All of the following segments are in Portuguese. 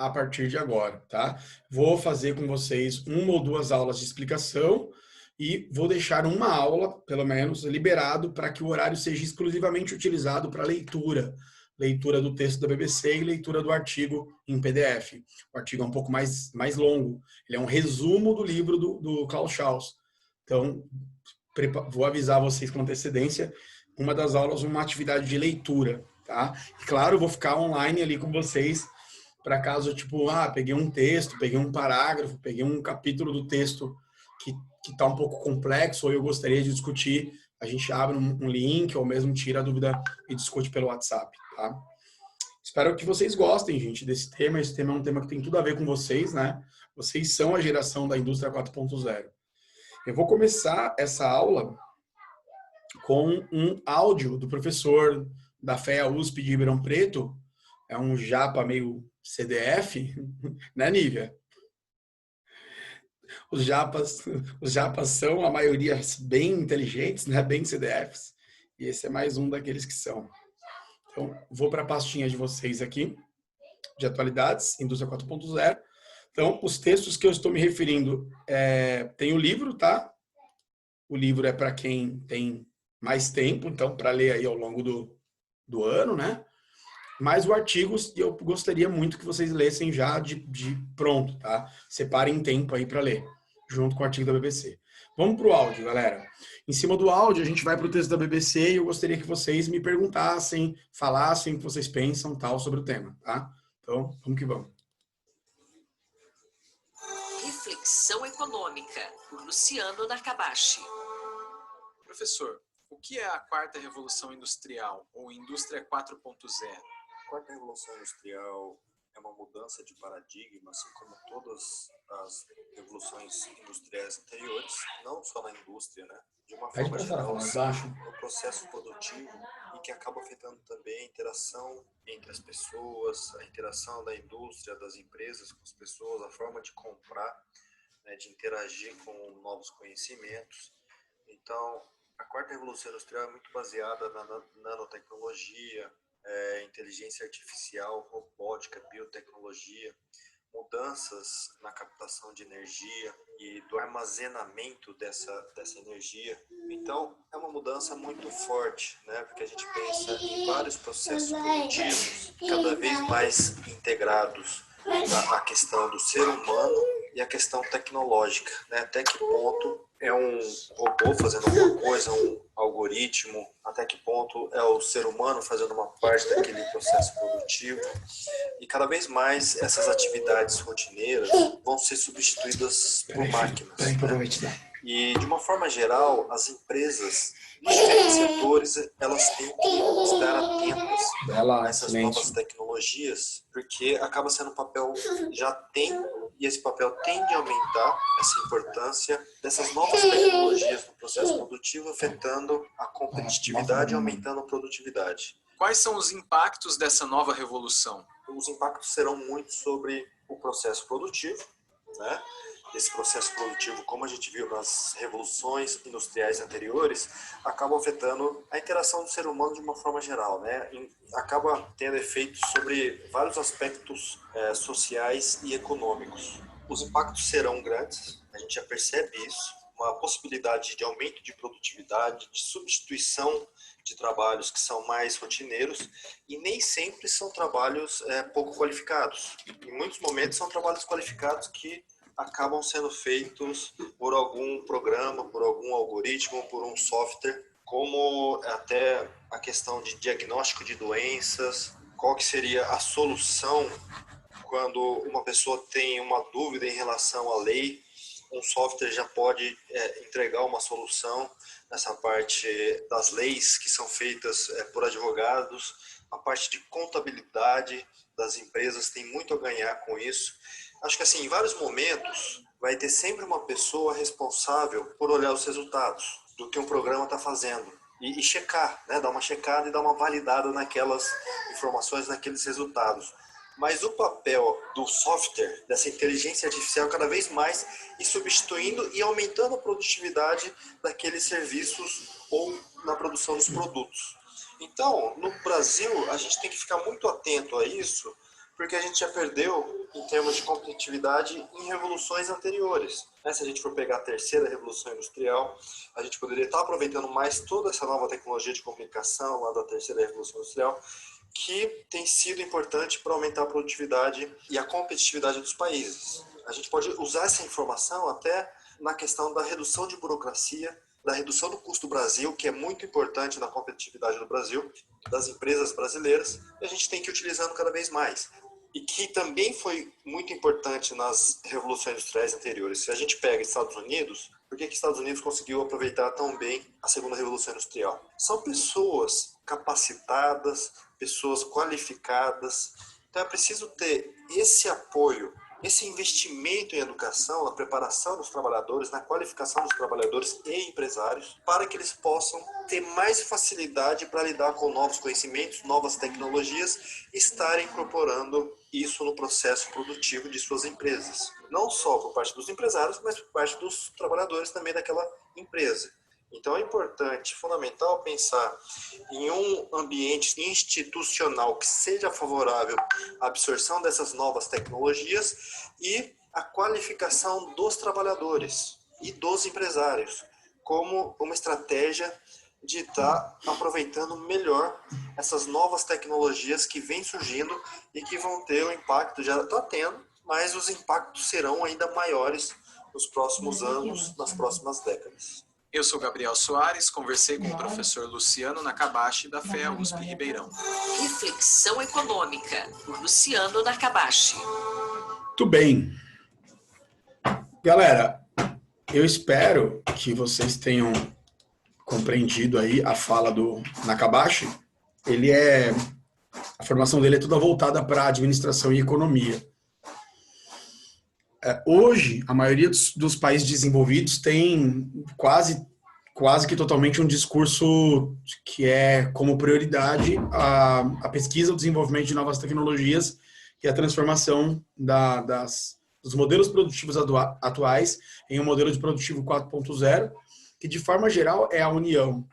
a partir de agora, tá? Vou fazer com vocês uma ou duas aulas de explicação e vou deixar uma aula, pelo menos, liberado para que o horário seja exclusivamente utilizado para leitura. Leitura do texto da BBC e leitura do artigo em PDF. O artigo é um pouco mais longo. Ele é um resumo do livro do Klaus Schwab. Então, vou avisar vocês com antecedência, uma das aulas, uma atividade de leitura, tá? E claro, vou ficar online ali com vocês, para caso, tipo, peguei um texto, peguei um parágrafo, peguei um capítulo do texto que tá um pouco complexo, ou eu gostaria de discutir, a gente abre um link, ou mesmo tira a dúvida e discute pelo WhatsApp, tá? Espero que vocês gostem, gente, desse tema. Esse tema é um tema que tem tudo a ver com vocês, né? Vocês são a geração da indústria 4.0. Eu vou começar essa aula com um áudio do professor da FEA USP de Ribeirão Preto. É um japa meio CDF, né, Nívia? Os japas são, a maioria, bem inteligentes, né? Bem CDFs. E esse é mais um daqueles que são. Então, vou para a pastinha de vocês aqui, de atualidades, Indústria 4.0. Então, os textos que eu estou me referindo, tem o livro, tá? O livro é para quem tem mais tempo, então, para ler aí ao longo do ano, né? Mas o artigo, eu gostaria muito que vocês lessem já de pronto, tá? Separem tempo aí para ler, junto com o artigo da BBC. Vamos para o áudio, galera. Em cima do áudio, a gente vai para o texto da BBC e eu gostaria que vocês me perguntassem, falassem o que vocês pensam, tal, sobre o tema, tá? Então, vamos que vamos. Reflexão Econômica, por Luciano Nakabashi. Professor, o que é a quarta revolução industrial, ou indústria 4.0? A quarta revolução industrial é uma mudança de paradigma, assim como todas as revoluções industriais anteriores, não só na indústria, né? De uma forma geral, no processo produtivo, e que acaba afetando também a interação entre as pessoas, a interação da indústria, das empresas com as pessoas, a forma de comprar, né, de interagir com novos conhecimentos. Então, a quarta revolução industrial é muito baseada na nanotecnologia, inteligência artificial, robótica, biotecnologia, mudanças na captação de energia e do armazenamento dessa energia. Então, é uma mudança muito forte, né? Porque a gente pensa em vários processos produtivos cada vez mais integrados na questão do ser humano e a questão tecnológica, né? Até que ponto é um robô fazendo alguma coisa, um algoritmo, até que ponto é o ser humano fazendo uma parte daquele processo produtivo. E cada vez mais essas atividades rotineiras vão ser substituídas por máquinas. Né? E de uma forma geral, as empresas nos diferentes setores, elas têm que estar atentas a essas novas tecnologias, porque acaba sendo um papel, já tem, e esse papel tende a aumentar essa importância dessas novas tecnologias no processo produtivo, afetando a competitividade e aumentando a produtividade. Quais são os impactos dessa nova revolução? Os impactos serão muito sobre o processo produtivo, né? Esse processo produtivo, como a gente viu nas revoluções industriais anteriores, acaba afetando a interação do ser humano de uma forma geral, né? Acaba tendo efeitos sobre vários aspectos sociais e econômicos. Os impactos serão grandes, a gente já percebe isso, uma possibilidade de aumento de produtividade, de substituição de trabalhos que são mais rotineiros e nem sempre são trabalhos pouco qualificados. Em muitos momentos são trabalhos qualificados que acabam sendo feitos por algum programa, por algum algoritmo, por um software, como até a questão de diagnóstico de doenças, qual que seria a solução quando uma pessoa tem uma dúvida em relação à lei, um software já pode entregar uma solução nessa parte das leis que são feitas por advogados, a parte de contabilidade das empresas tem muito a ganhar com isso. Acho que assim, em vários momentos vai ter sempre uma pessoa responsável por olhar os resultados do que um programa está fazendo e checar, né? Dar uma checada e dar uma validada naquelas informações, naqueles resultados. Mas o papel do software, dessa inteligência artificial, cada vez mais ir substituindo e aumentando a produtividade daqueles serviços ou na produção dos produtos. Então, no Brasil, a gente tem que ficar muito atento a isso, porque a gente já perdeu em termos de competitividade em revoluções anteriores. Se a gente for pegar a terceira revolução industrial, a gente poderia estar aproveitando mais toda essa nova tecnologia de comunicação lá da terceira revolução industrial, que tem sido importante para aumentar a produtividade e a competitividade dos países. A gente pode usar essa informação até na questão da redução de burocracia, da redução do custo do Brasil, que é muito importante na competitividade do Brasil, das empresas brasileiras, e a gente tem que ir utilizando cada vez mais. E que também foi muito importante nas revoluções industriais anteriores. Se a gente pega Estados Unidos, por que Estados Unidos conseguiu aproveitar tão bem a segunda revolução industrial? São pessoas capacitadas, pessoas qualificadas. Então é preciso ter esse apoio, esse investimento em educação, na preparação dos trabalhadores, na qualificação dos trabalhadores e empresários, para que eles possam ter mais facilidade para lidar com novos conhecimentos, novas tecnologias, e estarem incorporando isso no processo produtivo de suas empresas. Não só por parte dos empresários, mas por parte dos trabalhadores também daquela empresa. Então é importante, fundamental, pensar em um ambiente institucional que seja favorável à absorção dessas novas tecnologias e a qualificação dos trabalhadores e dos empresários, como uma estratégia de estar aproveitando melhor essas novas tecnologias que vêm surgindo e que vão ter um impacto, já está tendo, mas os impactos serão ainda maiores nos próximos anos, nas próximas décadas. Eu sou Gabriel Soares, conversei com o professor Luciano Nakabashi, da FEA USP Ribeirão. Reflexão Econômica, por Luciano Nakabashi. Muito bem. Galera, eu espero que vocês tenham compreendido aí a fala do Nakabashi. A formação dele é toda voltada para administração e economia. Hoje, a maioria dos países desenvolvidos tem quase que totalmente um discurso que é como prioridade a pesquisa, o desenvolvimento de novas tecnologias e a transformação dos modelos produtivos atuais em um modelo de produtivo 4.0, que de forma geral é a união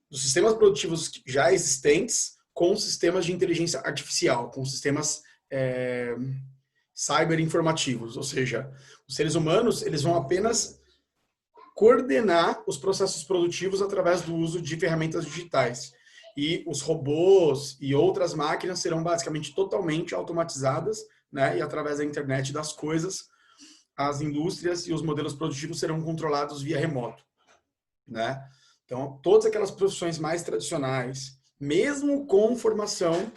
dos sistemas produtivos já existentes com sistemas de inteligência artificial, com sistemas cyberinformativos, ou seja, os seres humanos eles vão apenas coordenar os processos produtivos através do uso de ferramentas digitais. E os robôs e outras máquinas serão basicamente totalmente automatizadas, né? E através da internet das coisas, as indústrias e os modelos produtivos serão controlados via remoto, né? Então, todas aquelas profissões mais tradicionais, mesmo com formação,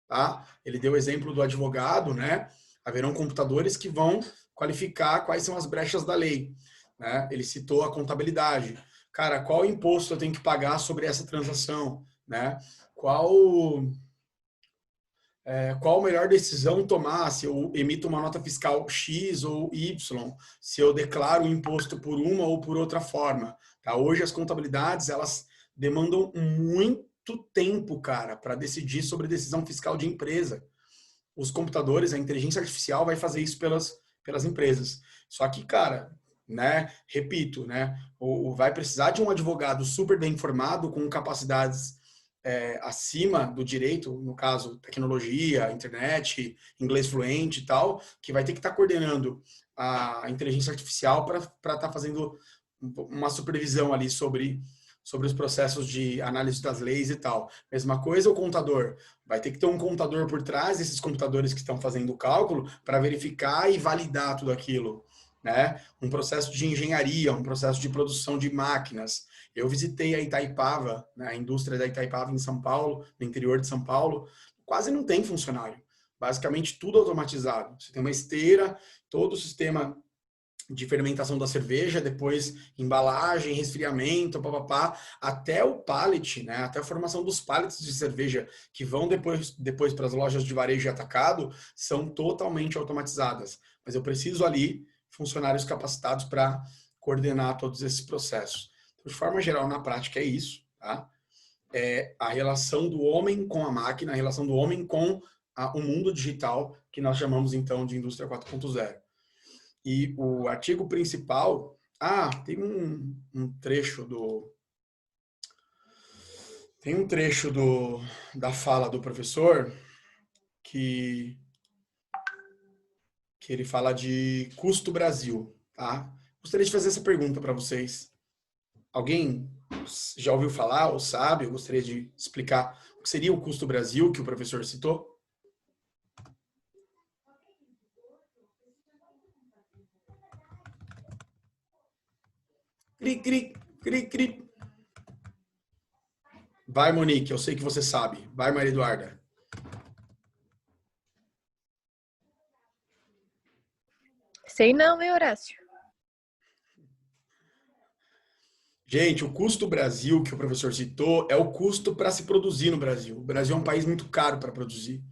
tá? Ele deu o exemplo do advogado, né? Haverão computadores que vão qualificar quais são as brechas da lei, né? Ele citou a contabilidade. Cara, qual imposto eu tenho que pagar sobre essa transação, né? Qual a melhor decisão tomar, se eu emito uma nota fiscal X ou Y, se eu declaro o imposto por uma ou por outra forma. Tá? Hoje as contabilidades, elas demandam muito tempo, cara, para decidir sobre decisão fiscal de empresa. Os computadores, a inteligência artificial vai fazer isso pelas empresas. Só que, cara, né, repito, né, vai precisar de um advogado super bem informado, com capacidades acima do direito, no caso, tecnologia, internet, inglês fluente e tal, que vai ter que estar coordenando a inteligência artificial para estar fazendo uma supervisão ali sobre os processos de análise das leis e tal. Mesma coisa o contador. Vai ter que ter um contador por trás desses computadores que estão fazendo o cálculo para verificar e validar tudo aquilo, né? Um processo de engenharia, um processo de produção de máquinas. Eu visitei a Itaipava, né, a indústria da Itaipava em São Paulo, no interior de São Paulo, quase não tem funcionário. Basicamente tudo automatizado. Você tem uma esteira, todo o sistema de fermentação da cerveja, depois embalagem, resfriamento, papapá, até o pallet, né, até a formação dos pallets de cerveja que vão depois para as lojas de varejo e atacado, são totalmente automatizadas. Mas eu preciso ali funcionários capacitados para coordenar todos esses processos. Então, de forma geral, na prática é isso, tá? É a relação do homem com a máquina, a relação do homem com o mundo digital, que nós chamamos então de indústria 4.0. E o artigo principal, tem um trecho da fala do professor que que ele fala de custo Brasil, tá? Gostaria de fazer essa pergunta para vocês. Alguém já ouviu falar ou sabe? Eu gostaria de explicar o que seria o custo Brasil que o professor citou. Cri, cri, cri, cri. Vai, Monique, eu sei que você sabe. Vai, Maria Eduarda. Sei não, hein, Horácio? Gente, o custo Brasil que o professor citou é o custo para se produzir no Brasil. O Brasil é um país muito caro para produzir,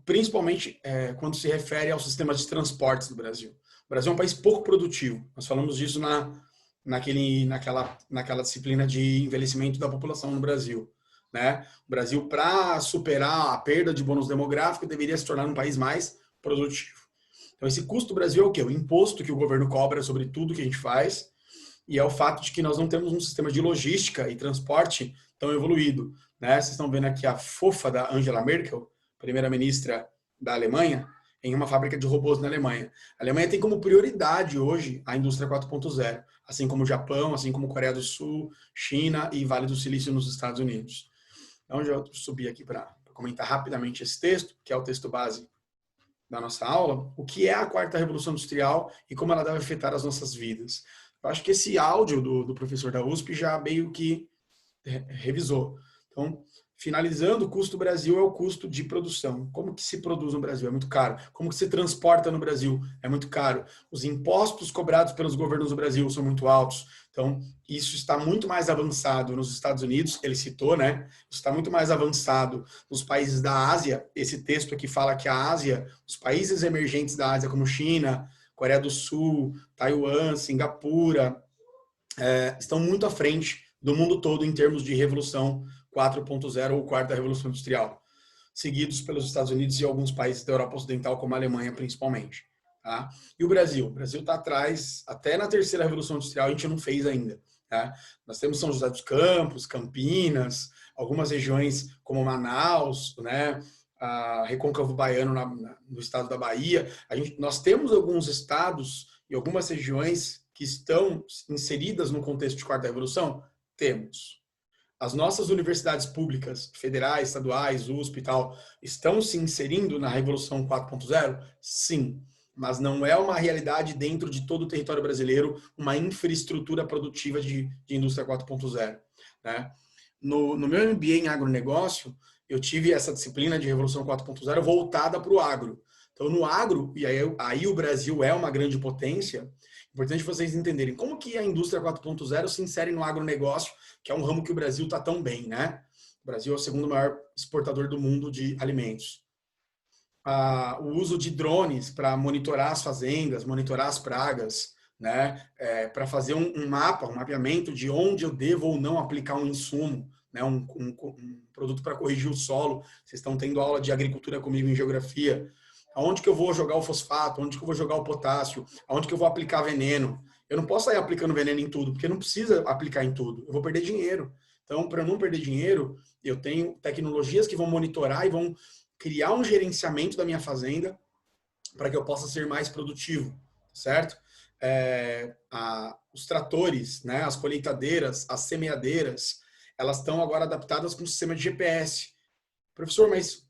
principalmente quando se refere ao sistema de transportes do Brasil. O Brasil é um país pouco produtivo. Nós falamos disso naquela disciplina de envelhecimento da população no Brasil. Né? O Brasil, para superar a perda de bônus demográfico, deveria se tornar um país mais produtivo. Então, esse custo Brasil é o quê? O imposto que o governo cobra sobre tudo que a gente faz, e é o fato de que nós não temos um sistema de logística e transporte tão evoluído. Né? Vocês estão vendo aqui a fofa da Angela Merkel, primeira-ministra da Alemanha, em uma fábrica de robôs na Alemanha. A Alemanha tem como prioridade hoje a indústria 4.0, assim como o Japão, assim como Coreia do Sul, China e Vale do Silício nos Estados Unidos. Então, já subi aqui para comentar rapidamente esse texto, que é o texto base da nossa aula, o que é a quarta revolução industrial e como ela deve afetar as nossas vidas. Eu acho que esse áudio do professor da USP já meio que revisou. Então, finalizando, o custo Brasil é o custo de produção. Como que se produz no Brasil? É muito caro. Como que se transporta no Brasil? É muito caro. Os impostos cobrados pelos governos do Brasil são muito altos. Então, isso está muito mais avançado nos Estados Unidos, ele citou, né? Isso está muito mais avançado nos países da Ásia. Esse texto aqui fala que a Ásia, os países emergentes da Ásia, como China, Coreia do Sul, Taiwan, Singapura, estão muito à frente do mundo todo em termos de revolução 4.0 ou quarta revolução industrial, seguidos pelos Estados Unidos e alguns países da Europa Ocidental, como a Alemanha, principalmente. Tá? E o Brasil está atrás, até na terceira revolução industrial a gente não fez ainda. Tá? Nós temos São José dos Campos, Campinas, algumas regiões como Manaus, né? A Recôncavo Baiano no estado da Bahia. Nós temos alguns estados e algumas regiões que estão inseridas no contexto de quarta revolução? Temos. As nossas universidades públicas, federais, estaduais, USP e tal, estão se inserindo na Revolução 4.0? Sim. Mas não é uma realidade dentro de todo o território brasileiro, uma infraestrutura produtiva de indústria 4.0. Né? No meu MBA em agronegócio, eu tive essa disciplina de Revolução 4.0 voltada para o agro. Então, no agro, e aí o Brasil é uma grande potência, importante vocês entenderem como que a indústria 4.0 se insere no agronegócio, que é um ramo que o Brasil está tão bem, né? O Brasil é o segundo maior exportador do mundo de alimentos. O uso de drones para monitorar as fazendas, monitorar as pragas, né? Para fazer um mapeamento de onde eu devo ou não aplicar um insumo, né? um produto para corrigir o solo. Vocês estão tendo aula de agricultura comigo em geografia. Aonde que eu vou jogar o fosfato, onde que eu vou jogar o potássio, aonde que eu vou aplicar veneno. Eu não posso sair aplicando veneno em tudo, porque não precisa aplicar em tudo. Eu vou perder dinheiro. Então, para eu não perder dinheiro, eu tenho tecnologias que vão monitorar e vão criar um gerenciamento da minha fazenda para que eu possa ser mais produtivo, certo? Os tratores, né, as colheitadeiras, as semeadeiras, elas estão agora adaptadas com o sistema de GPS. Professor, mas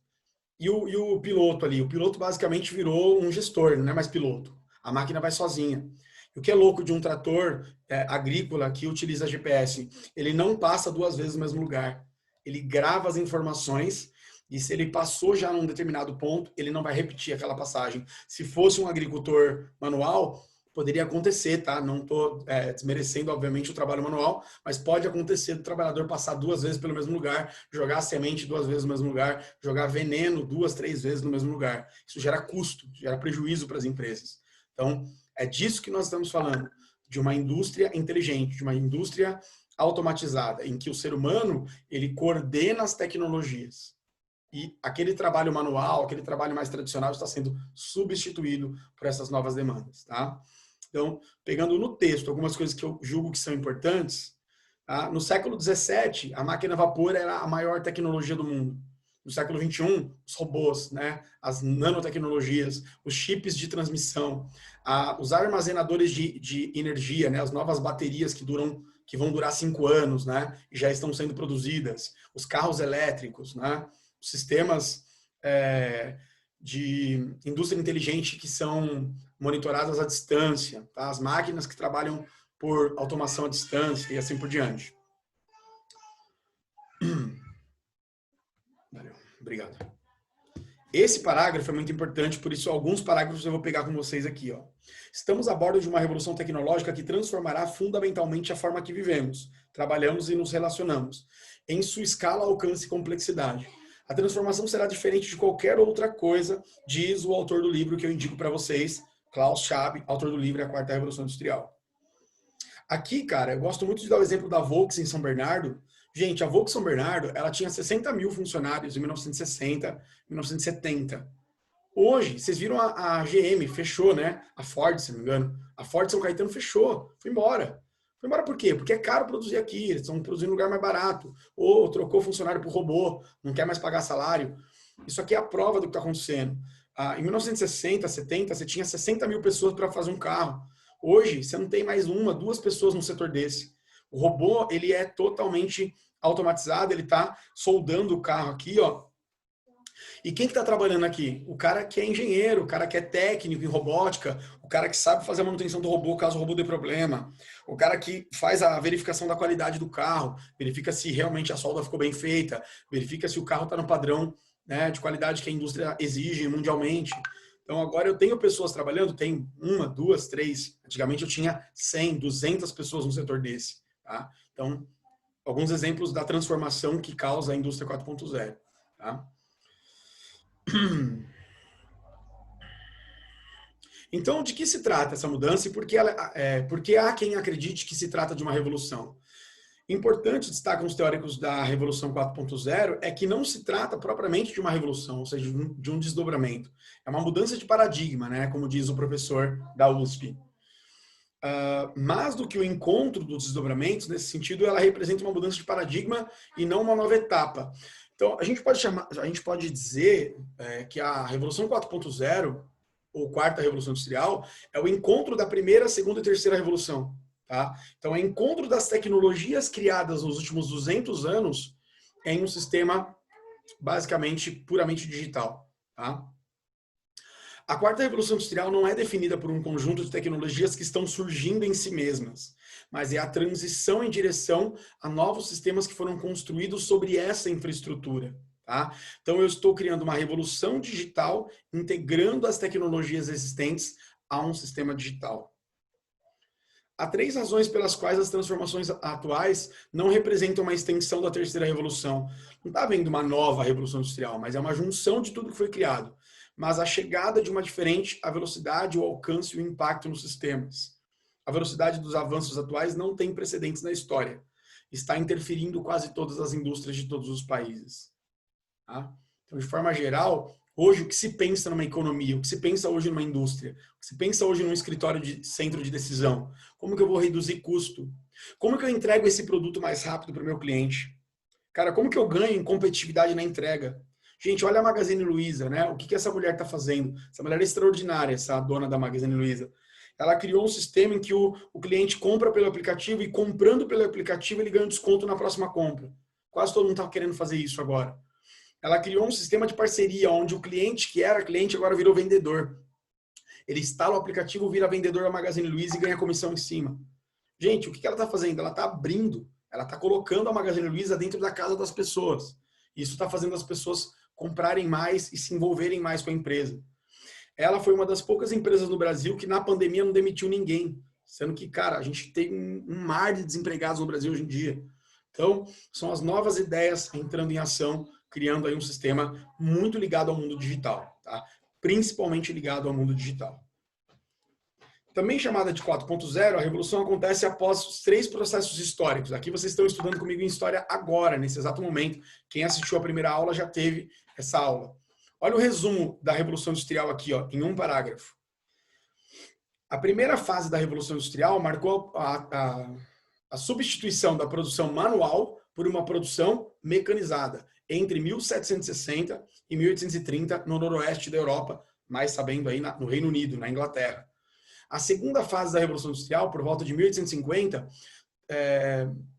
e o piloto ali? O piloto basicamente virou um gestor, não é mais piloto. A máquina vai sozinha. E o que é louco de um trator agrícola que utiliza GPS? Ele não passa 2 vezes no mesmo lugar. Ele grava as informações e se ele passou já num determinado ponto, ele não vai repetir aquela passagem. Se fosse um agricultor manual, poderia acontecer, tá? Não estou desmerecendo, obviamente, o trabalho manual, mas pode acontecer do trabalhador passar 2 vezes pelo mesmo lugar, jogar semente 2 vezes no mesmo lugar, jogar veneno 2, 3 vezes no mesmo lugar. Isso gera custo, gera prejuízo para as empresas. Então, é disso que nós estamos falando, de uma indústria inteligente, de uma indústria automatizada, em que o ser humano, ele coordena as tecnologias. E aquele trabalho manual, aquele trabalho mais tradicional está sendo substituído por essas novas demandas, tá? Então, pegando no texto algumas coisas que eu julgo que são importantes, tá? No século XVII, a máquina a vapor era a maior tecnologia do mundo. no século XXI, os robôs, né? As nanotecnologias, os chips de transmissão, os armazenadores de energia, né? As novas baterias que vão durar 5 anos, né? E já estão sendo produzidas, os carros elétricos, né? Os sistemas de indústria inteligente que são monitoradas à distância, tá? As máquinas que trabalham por automação à distância e assim por diante. Valeu, obrigado. Esse parágrafo é muito importante, por isso alguns parágrafos eu vou pegar com vocês aqui. Ó. Estamos a bordo de uma revolução tecnológica que transformará fundamentalmente a forma que vivemos, trabalhamos e nos relacionamos, em sua escala, alcance e complexidade. A transformação será diferente de qualquer outra coisa, diz o autor do livro que eu indico para vocês, Klaus Schwab, autor do livro A Quarta Revolução Industrial. Aqui, cara, eu gosto muito de dar o exemplo da Volks em São Bernardo. Gente, a Volks São Bernardo, ela tinha 60 mil funcionários em 1960, 1970. Hoje, vocês viram a GM, fechou, né? A Ford, se não me engano. A Ford São Caetano fechou, foi embora. Foi embora por quê? Porque é caro produzir aqui, eles estão produzindo em um lugar mais barato. Ou trocou funcionário por robô, não quer mais pagar salário. Isso aqui é a prova do que está acontecendo. Em 1960, 70, você tinha 60 mil pessoas para fazer um carro. Hoje, você não tem mais 1, 2 pessoas no setor desse. O robô, ele é totalmente automatizado, ele está soldando o carro aqui, ó. E quem que está trabalhando aqui? O cara que é engenheiro, o cara que é técnico em robótica, o cara que sabe fazer a manutenção do robô caso o robô dê problema, o cara que faz a verificação da qualidade do carro, verifica se realmente a solda ficou bem feita, verifica se o carro está no padrão, né, de qualidade que a indústria exige mundialmente. Então agora eu tenho pessoas trabalhando, tenho 1, 2, 3, antigamente eu tinha 100, 200 pessoas no setor desse. Tá? Então, alguns exemplos da transformação que causa a indústria 4.0. Tá? Então, de que se trata essa mudança e por que há quem acredite que se trata de uma revolução? Importante, destacam os teóricos da Revolução 4.0, é que não se trata propriamente de uma revolução, ou seja, de um desdobramento. É uma mudança de paradigma, né? Como diz o professor da USP. Mais do que o encontro dos desdobramentos, nesse sentido, ela representa uma mudança de paradigma e não uma nova etapa. Então, a gente pode dizer que a Revolução 4.0, ou Quarta Revolução Industrial, é o encontro da primeira, segunda e terceira revolução. Tá? Então, é o encontro das tecnologias criadas nos últimos 200 anos em um sistema, basicamente, puramente digital. Tá? A quarta revolução industrial não é definida por um conjunto de tecnologias que estão surgindo em si mesmas, mas é a transição em direção a novos sistemas que foram construídos sobre essa infraestrutura. Tá? Então eu estou criando uma revolução digital, integrando as tecnologias existentes a um sistema digital. Há 3 razões pelas quais as transformações atuais não representam uma extensão da terceira revolução. Não está havendo uma nova revolução industrial, mas é uma junção de tudo que foi criado. Mas a chegada de uma diferente, a velocidade, o alcance e o impacto nos sistemas. A velocidade dos avanços atuais não tem precedentes na história. Está interferindo quase todas as indústrias de todos os países. Tá? Então, de forma geral, hoje o que se pensa numa economia, o que se pensa hoje numa indústria, o que se pensa hoje num escritório de centro de decisão, como que eu vou reduzir custo? Como que eu entrego esse produto mais rápido para o meu cliente? Cara, como que eu ganho em competitividade na entrega? Gente, olha a Magazine Luiza, né? O que essa mulher está fazendo? Essa mulher é extraordinária, essa dona da Magazine Luiza. Ela criou um sistema em que o cliente compra pelo aplicativo e comprando pelo aplicativo ele ganha um desconto na próxima compra. Quase todo mundo está querendo fazer isso agora. Ela criou um sistema de parceria onde o cliente, que era cliente, agora virou vendedor. Ele instala o aplicativo, vira vendedor da Magazine Luiza e ganha comissão em cima. Gente, o que ela está fazendo? Ela está abrindo, ela está colocando a Magazine Luiza dentro da casa das pessoas. Isso está fazendo as pessoas comprarem mais e se envolverem mais com a empresa. Ela foi uma das poucas empresas no Brasil que na pandemia não demitiu ninguém. Sendo que, cara, a gente tem um mar de desempregados no Brasil hoje em dia. Então, são as novas ideias entrando em ação, criando aí um sistema muito ligado ao mundo digital, tá? Principalmente ligado ao mundo digital. Também chamada de 4.0, a revolução acontece após os 3 processos históricos. Aqui vocês estão estudando comigo em história agora, nesse exato momento. Quem assistiu a primeira aula já teve essa aula. Olha o resumo da Revolução Industrial aqui, ó, em um parágrafo. A primeira fase da Revolução Industrial marcou a substituição da produção manual por uma produção mecanizada, entre 1760 e 1830 no noroeste da Europa, mais sabendo aí no Reino Unido, na Inglaterra. A segunda fase da Revolução Industrial, por volta de 1850,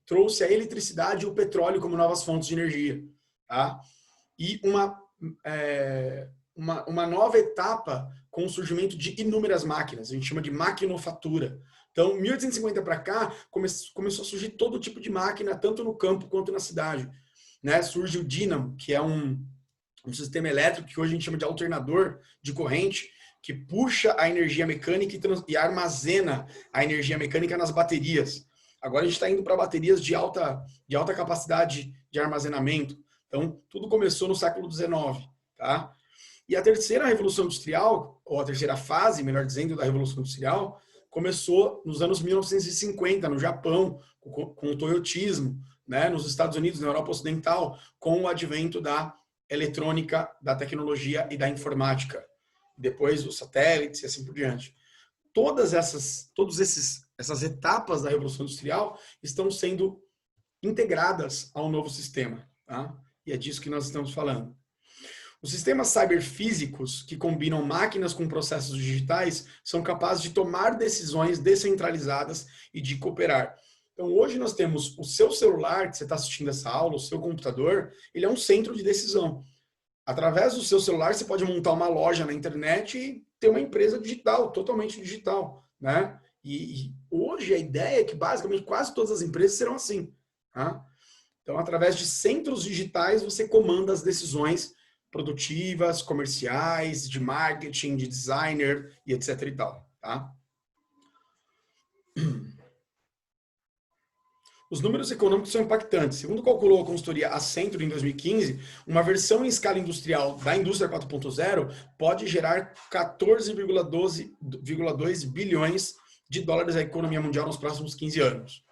trouxe a eletricidade e o petróleo como novas fontes de energia. Tá? E uma nova etapa com o surgimento de inúmeras máquinas, a gente chama de maquinofatura. Então, 1850 para cá, começou a surgir todo tipo de máquina, tanto no campo quanto na cidade. Né? Surge o dínamo, que é um sistema elétrico que hoje a gente chama de alternador de corrente, que puxa a energia mecânica e armazena a energia mecânica nas baterias. Agora a gente está indo para baterias de alta capacidade de armazenamento. Então, tudo começou no século XIX. Tá? E a terceira revolução industrial, ou a terceira fase, melhor dizendo, da revolução industrial, começou nos anos 1950, no Japão, com o toyotismo, né? Nos Estados Unidos, na Europa Ocidental, com o advento da eletrônica, da tecnologia e da informática. Depois os satélites e assim por diante. Todas essas etapas da Revolução Industrial estão sendo integradas ao novo sistema. Tá? E é disso que nós estamos falando. Os sistemas cyberfísicos, que combinam máquinas com processos digitais, são capazes de tomar decisões descentralizadas e de cooperar. Então, hoje nós temos o seu celular, que você está assistindo essa aula, o seu computador, ele é um centro de decisão. Através do seu celular, você pode montar uma loja na internet e ter uma empresa digital, totalmente digital, né? E hoje a ideia é que basicamente quase todas as empresas serão assim. Tá? Então, através de centros digitais, você comanda as decisões produtivas, comerciais, de marketing, de designer e etc e tal. Tá? Os números econômicos são impactantes. Segundo calculou a consultoria Accenture em 2015, uma versão em escala industrial da indústria 4.0 pode gerar 14,2 bilhões de dólares à economia mundial nos próximos 15 anos.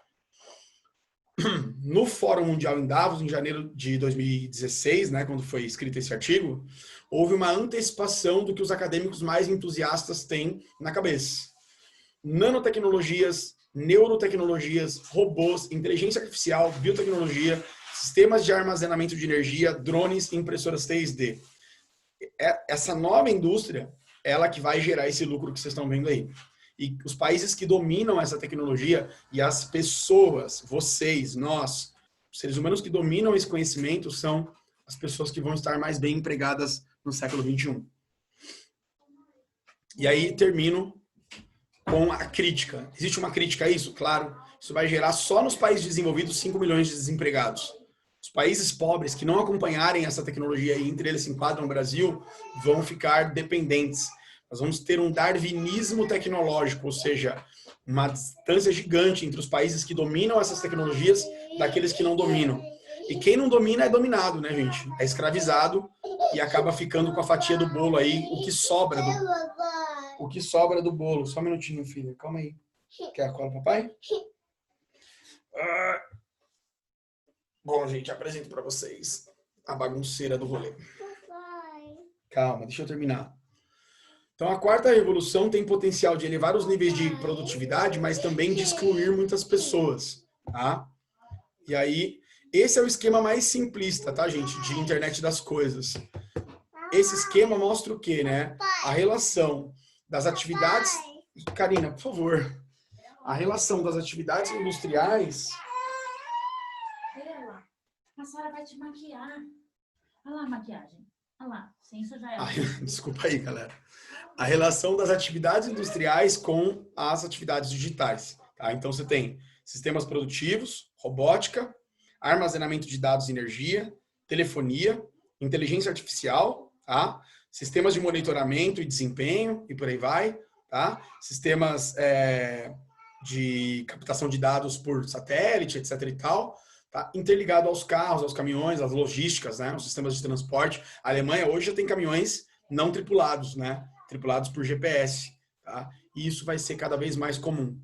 No Fórum Mundial em Davos, em janeiro de 2016, né, quando foi escrito esse artigo, houve uma antecipação do que os acadêmicos mais entusiastas têm na cabeça. Nanotecnologias, neurotecnologias, robôs, inteligência artificial, biotecnologia, sistemas de armazenamento de energia, drones, impressoras 3D. Essa nova indústria, ela que vai gerar esse lucro que vocês estão vendo aí. E os países que dominam essa tecnologia e as pessoas, vocês, nós, os seres humanos que dominam esse conhecimento são as pessoas que vão estar mais bem empregadas no século XXI. E aí termino com a crítica. Existe uma crítica a isso? Claro. Isso vai gerar só nos países desenvolvidos 5 milhões de desempregados. Os países pobres que não acompanharem essa tecnologia e entre eles se enquadram o Brasil, vão ficar dependentes. Nós vamos ter um darwinismo tecnológico, ou seja, uma distância gigante entre os países que dominam essas tecnologias daqueles que não dominam. E quem não domina é dominado, né, gente? É escravizado e acaba ficando com a fatia do bolo aí, o que sobra do bolo. Só um minutinho, filha. Calma aí. Quer a cola, papai? Bom, gente, apresento para vocês a bagunceira do rolê. Calma, deixa eu terminar. Então, a quarta revolução tem potencial de elevar os níveis de produtividade, mas também de excluir muitas pessoas, tá? E aí, esse é o esquema mais simplista, tá, gente? De internet das coisas. Esse esquema mostra o quê, né? A relação das atividades... Karina, por favor. A relação das atividades industriais... A senhora vai te maquiar. Olha lá a maquiagem. Olha lá, sem sujar ela. Desculpa aí, galera. A relação das atividades industriais com as atividades digitais. Tá? Então, você tem sistemas produtivos, robótica, armazenamento de dados e energia, telefonia, inteligência artificial, tá? Sistemas de monitoramento e desempenho, e por aí vai. Tá? Sistemas de captação de dados por satélite, etc. e tal. Tá? Interligado aos carros, aos caminhões, às logísticas, né? Os sistemas de transporte. A Alemanha hoje já tem caminhões não tripulados, né? Tripulados por GPS. Tá? E isso vai ser cada vez mais comum.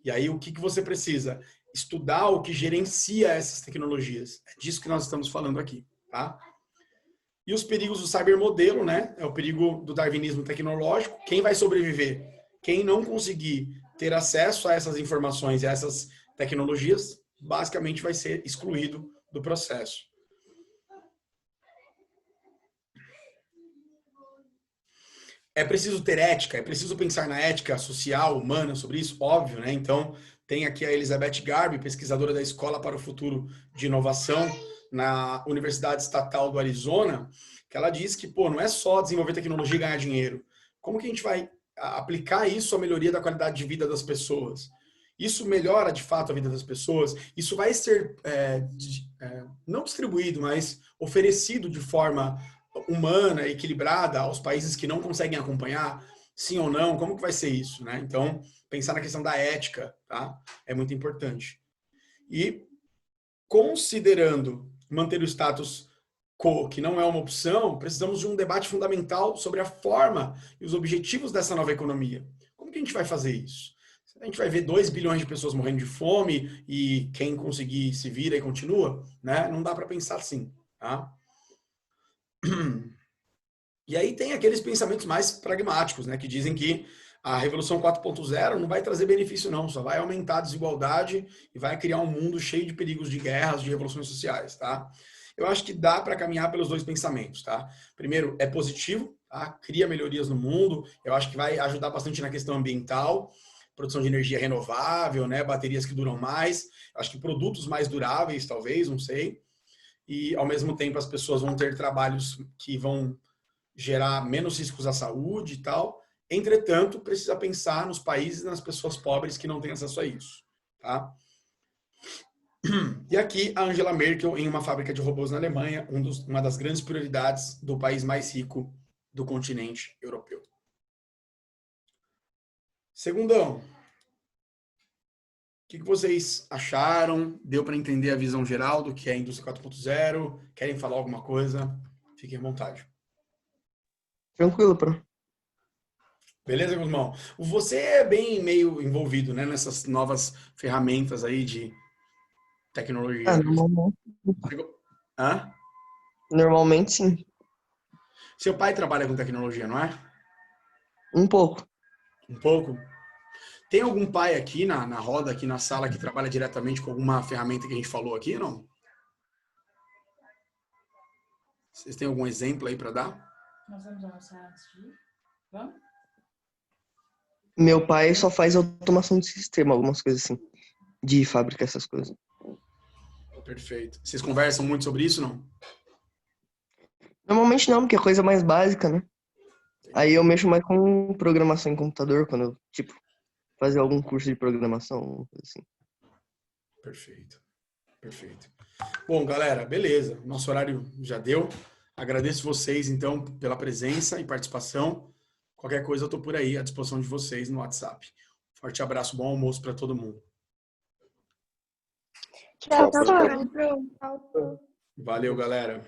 E aí, o que você precisa? Estudar o que gerencia essas tecnologias. É disso que nós estamos falando aqui. Tá? E os perigos do cybermodelo, né? É o perigo do darwinismo tecnológico. Quem vai sobreviver? Quem não conseguir ter acesso a essas informações e a essas tecnologias, basicamente vai ser excluído do processo. É preciso ter ética, é preciso pensar na ética social, humana sobre isso, óbvio, né? Então, tem aqui a Elizabeth Garvey, pesquisadora da Escola para o Futuro de Inovação na Universidade Estatal do Arizona, que ela diz que, pô, não é só desenvolver tecnologia e ganhar dinheiro. Como que a gente vai aplicar isso à melhoria da qualidade de vida das pessoas? Isso melhora, de fato, a vida das pessoas? Isso vai ser, não distribuído, mas oferecido de forma humana, equilibrada aos países que não conseguem acompanhar? Sim ou não? Como que vai ser isso, né? Então, pensar na questão da ética, tá? É muito importante. E considerando manter o status quo, que não é uma opção, precisamos de um debate fundamental sobre a forma e os objetivos dessa nova economia. Como que a gente vai fazer isso? A gente vai ver 2 bilhões de pessoas morrendo de fome e quem conseguir se vira e continua, né? Não dá para pensar assim, tá? E aí tem aqueles pensamentos mais pragmáticos, né, que dizem que a Revolução 4.0 não vai trazer benefício não, só vai aumentar a desigualdade e vai criar um mundo cheio de perigos de guerras, de revoluções sociais, tá? Eu acho que dá para caminhar pelos dois pensamentos, tá? Primeiro, é positivo, tá? Cria melhorias no mundo, eu acho que vai ajudar bastante na questão ambiental, produção de energia renovável, né, baterias que duram mais, acho que produtos mais duráveis, talvez, não sei, e ao mesmo tempo as pessoas vão ter trabalhos que vão gerar menos riscos à saúde e tal. Entretanto, precisa pensar nos países e nas pessoas pobres que não têm acesso a isso, tá? E aqui a Angela Merkel em uma fábrica de robôs na Alemanha, uma das grandes prioridades do país mais rico do continente europeu. Segundão, o que vocês acharam? Deu para entender a visão geral do que é a indústria 4.0? Querem falar alguma coisa? Fiquem à vontade. Tranquilo, Pro. Beleza, Guzmão? Você é bem meio envolvido, né, nessas novas ferramentas aí de tecnologia. Normalmente. Hã? Normalmente sim. Seu pai trabalha com tecnologia, não é? Um pouco. Um pouco? Tem algum pai aqui na roda, aqui na sala, que trabalha diretamente com alguma ferramenta que a gente falou aqui, não? Vocês têm algum exemplo aí para dar? Nós vamos almoçar antes de ir? Vamos? Meu pai só faz automação de sistema, algumas coisas assim. De fábrica, essas coisas. Perfeito. Vocês conversam muito sobre isso, não? Normalmente não, porque é coisa mais básica, né? Aí eu mexo mais com programação em computador, quando eu, tipo, fazer algum curso de programação, alguma coisa assim. Perfeito. Perfeito. Bom, galera, beleza. Nosso horário já deu. Agradeço vocês, então, pela presença e participação. Qualquer coisa, eu estou por aí, à disposição de vocês no WhatsApp. Forte abraço, bom almoço para todo mundo. Tchau, Tchau, tchau. Valeu, galera.